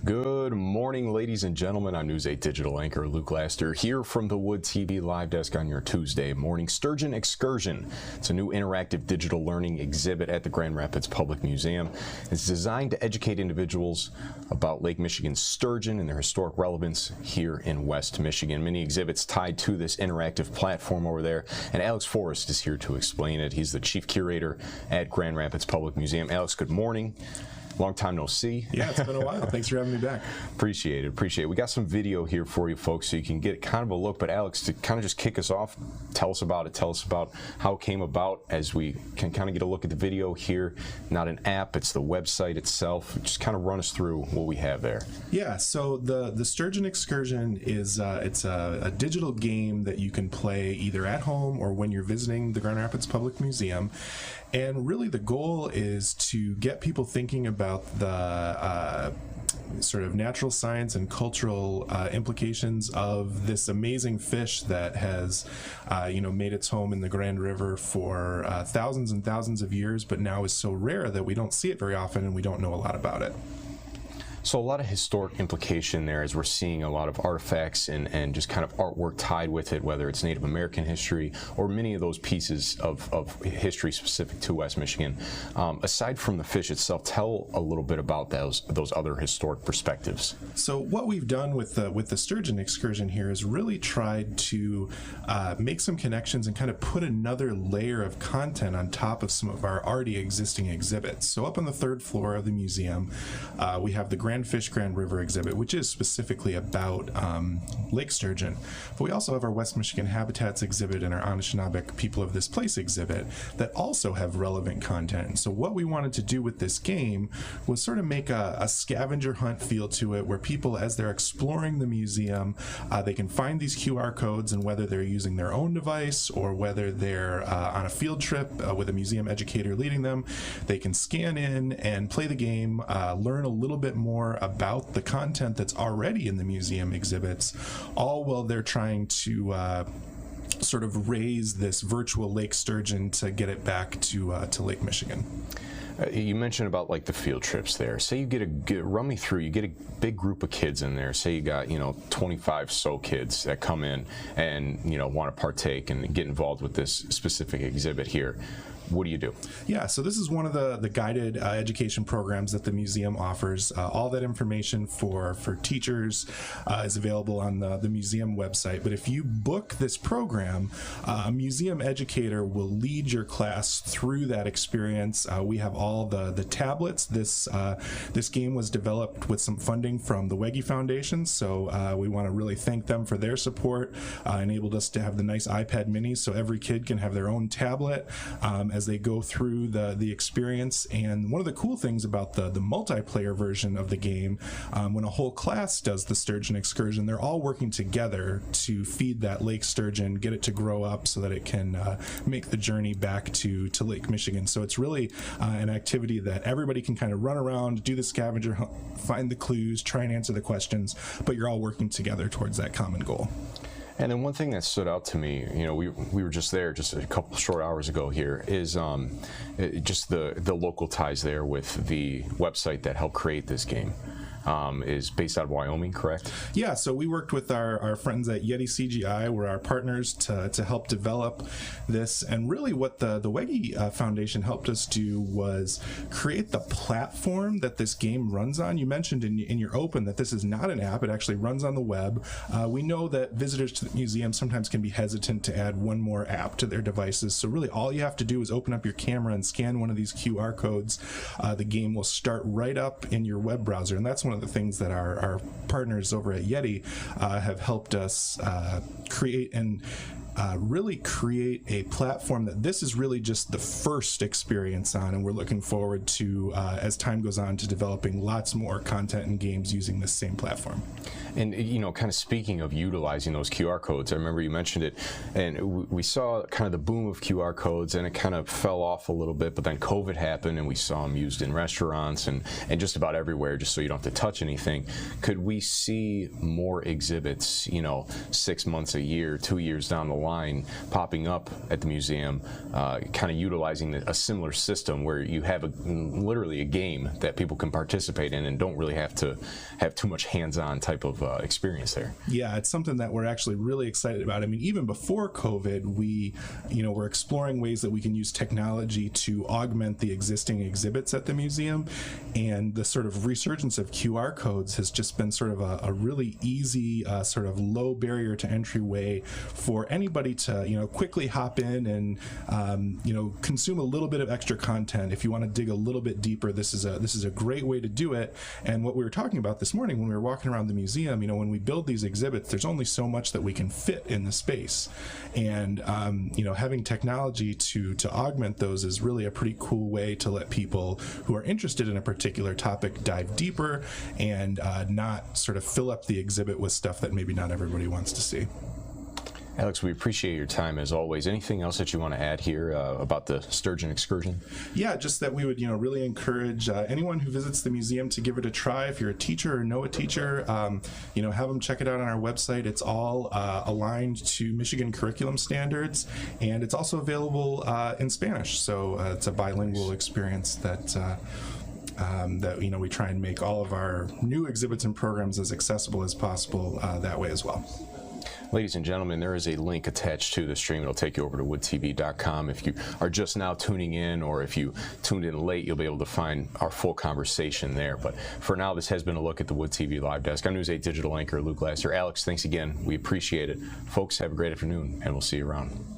Good morning, ladies and gentlemen. I'm News 8 digital anchor Luke Laster here from the Wood TV live desk on your Tuesday morning. Sturgeon Excursion. It's a new interactive digital learning exhibit at the Grand Rapids Public Museum. It's designed to educate individuals about Lake Michigan's sturgeon and their historic relevance here in West Michigan. Many exhibits tied to this interactive platform over there, and Alex Forist is here to explain it. He's the chief curator at Grand Rapids Public Museum. Alex, good morning. Long time no see. Yeah, it's been a while. Thanks for having me back. Appreciate it. We got some video here for you folks so you can get kind of a look. But Alex, to kind of just kick us off, tell us about it. Tell us about how it came about as we can kind of get a look at the video here. Not an app, it's the website itself. Just kind of run us through what we have there. Yeah, so the Sturgeon Excursion is it's a digital game that you can play either at home or when you're visiting the Grand Rapids Public Museum. And really the goal is to get people thinking about the sort of natural science and cultural implications of this amazing fish that has made its home in the Grand River for thousands and thousands of years, but now is so rare that we don't see it very often and we don't know a lot about it. So a lot of historic implication there as we're seeing a lot of artifacts and just kind of artwork tied with it, whether it's Native American history or many of those pieces of history specific to West Michigan. Aside from the fish itself, tell a little bit about those other historic perspectives. So what we've done with the Sturgeon Excursion here is really tried to make some connections and kind of put another layer of content on top of some of our already existing exhibits. So up on the third floor of the museum, we have the Grand Fish Grand River exhibit, which is specifically about lake sturgeon. But we also have our West Michigan Habitats exhibit and our Anishinaabe People of This Place exhibit that also have relevant content. So what we wanted to do with this game was sort of make a scavenger hunt feel to it, where people, as they're exploring the museum, they can find these QR codes, and whether they're using their own device or whether they're on a field trip with a museum educator leading them, they can scan in and play the game, learn a little bit more about the content that's already in the museum exhibits, all while they're trying to sort of raise this virtual lake sturgeon to get it back to Lake Michigan. You mentioned about like the field trips there. Say you run me through, you get a big group of kids in there. Say you got, 25 so kids that come in and, want to partake and get involved with this specific exhibit here. What do you do? Yeah, so this is one of the guided education programs that the museum offers. All that information for teachers is available on the museum website. But if you book this program, a museum educator will lead your class through that experience. We have all the tablets. This game was developed with some funding from the Wege Foundation, so we want to really thank them for their support. Enabled us to have the nice iPad minis, so every kid can have their own tablet as they go through the experience. And one of the cool things about the multiplayer version of the game, when a whole class does the Sturgeon Excursion, they're all working together to feed that lake sturgeon, get it to grow up so that it can make the journey back to Lake Michigan. So it's really an activity that everybody can kind of run around, do the scavenger hunt, find the clues, try and answer the questions, but you're all working together towards that common goal. And then one thing that stood out to me, we were just there just a couple short hours ago here, is just the local ties there with the website that helped create this game. Is based out of Wyoming, correct? Yeah, so we worked with our friends at Yeti CGI, we're our partners to help develop this. And really what the Wege Foundation helped us do was create the platform that this game runs on. You mentioned in your open that this is not an app, it actually runs on the web. We know that visitors to the museum sometimes can be hesitant to add one more app to their devices, so really all you have to do is open up your camera and scan one of these QR codes. The game will start right up in your web browser, and that's one of the things that our partners over at Yeti have helped us create and really create a platform that this is really just the first experience on, and we're looking forward to, as time goes on, to developing lots more content and games using this same platform. And, kind of speaking of utilizing those QR codes, I remember you mentioned it, and we saw kind of the boom of QR codes, and it kind of fell off a little bit, but then COVID happened, and we saw them used in restaurants and just about everywhere, just so you don't have to touch anything. Could we see more exhibits, 6 months, a year, 2 years down the line popping up at the museum, kind of utilizing a similar system where you have literally a game that people can participate in and don't really have to have too much hands-on type of experience there. Yeah, it's something that we're actually really excited about. I mean, even before COVID, we're exploring ways that we can use technology to augment the existing exhibits at the museum, and the sort of resurgence of QR codes has just been sort of a really easy, sort of low barrier to entry way for anybody to, quickly hop in and, consume a little bit of extra content. If you want to dig a little bit deeper, this is a great way to do it. And what we were talking about this morning when we were walking around the museum, when we build these exhibits, there's only so much that we can fit in the space. And, having technology to augment those is really a pretty cool way to let people who are interested in a particular topic dive deeper and not sort of fill up the exhibit with stuff that maybe not everybody wants to see. Alex, we appreciate your time as always. Anything else that you want to add here about the Sturgeon Excursion? Yeah, just that we would, really encourage anyone who visits the museum to give it a try. If you're a teacher or know a teacher, have them check it out on our website. It's all aligned to Michigan curriculum standards, and it's also available in Spanish. So it's a bilingual experience that we try and make all of our new exhibits and programs as accessible as possible that way as well. Ladies and gentlemen, there is a link attached to the stream. It'll take you over to woodtv.com. If you are just now tuning in, or if you tuned in late, you'll be able to find our full conversation there. But for now, this has been a look at the Wood TV Live Desk. I'm News 8 digital anchor Luke Laster. Alex, thanks again. We appreciate it. Folks, have a great afternoon, and we'll see you around.